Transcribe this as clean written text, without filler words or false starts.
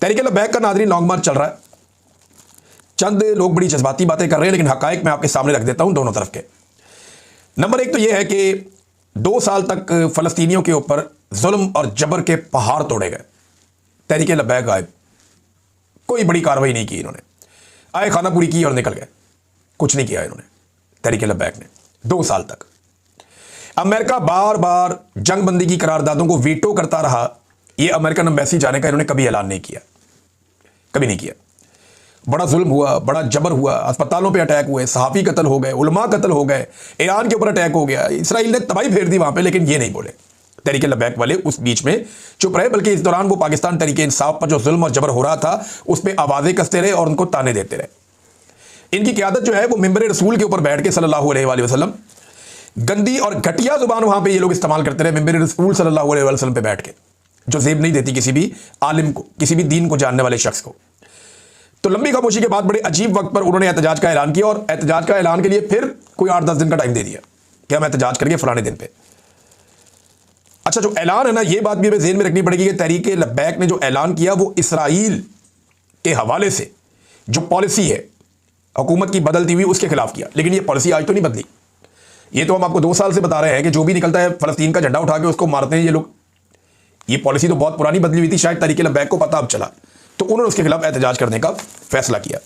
तहरीक लब्बैक का नाज़रीन लॉन्ग मार्च चल रहा है। चंद लोग बड़ी जज्बाती बातें कर रहे हैं, लेकिन हकायक मैं आपके सामने रख देता हूं दोनों तरफ के। नंबर एक तो यह है कि 2 साल तक फ़लस्तीनियों के ऊपर जुल्म और जबर के पहाड़ तोड़े गए। तहरीक लब्बैक आए, कोई बड़ी कार्रवाई नहीं की इन्होंने, आए खाना पूरी की और निकल गए, कुछ नहीं किया इन्होंने तहरीक लब्बैक ने 2 साल तक। अमेरिका बार बार जंगबंदी की करारदादों को वीटो करता रहा। यह अमेरिकन एम्बेसी जाने का इन्होंने कभी ऐलान नहीं किया, कभी नहीं किया। बड़ा जुल्म हुआ, बड़ा जबर हुआ, अस्पतालों पे अटैक हुए, सहाफ़ी कत्ल हो गए, उलमा कत्ल हो गए, ईरान के ऊपर अटैक हो गया, इसराइल ने तबाही फेर दी वहां पे, लेकिन ये नहीं बोले तहरीक लब्बैक वाले। उस बीच में चुप रहे, बल्कि इस दौरान वो पाकिस्तान तहरीक इंसाफ पर जो जुल्म और जबर हो रहा था उस पर आवाजें कसते रहे और उनको ताने देते रहे। इनकी क़यादत जो है वो मिंबर रसूल के ऊपर बैठ के सल्लल्लाहु अलैहि वसल्लम गंदी और घटिया जुबान वहां पे ये लोग इस्तेमाल करते रहे, मिंबर रसूल सल्लल्लाहु अलैहि वसल्लम पे बैठ के, जो ज़ेब नहीं देती किसी भी आलिम को, किसी भी दीन को जानने वाले शख्स को। तो लंबी खामोशी के बाद बड़े अजीब वक्त पर उन्होंने एहतजाज का ऐलान किया, और एहतजाज का ऐलान के लिए फिर कोई 8-10 दिन का टाइम दे दिया कि हम एहतजाज करेंगे फलाने दिन पे। अच्छा, जो ऐलान है ना, ये बात भी हमें ज़हन में रखनी पड़ेगी कि तहरीक लब्बैक ने जो ऐलान किया वो इसराइल के हवाले से जो पॉलिसी है हुकूमत की बदलती हुई उसके खिलाफ किया। लेकिन ये पॉलिसी आज तो नहीं बदली। ये तो हम आपको 2 साल से बता रहे हैं कि जो भी निकलता है फ़लस्तीन का झंडा उठा के उसको मारते हैं ये लोग। ये पॉलिसी तो बहुत पुरानी बदली हुई थी, शायद तहरीक लब्बैक को पता अब चला, तो उन्होंने उसके खिलाफ एहतजाज करने का फैसला किया।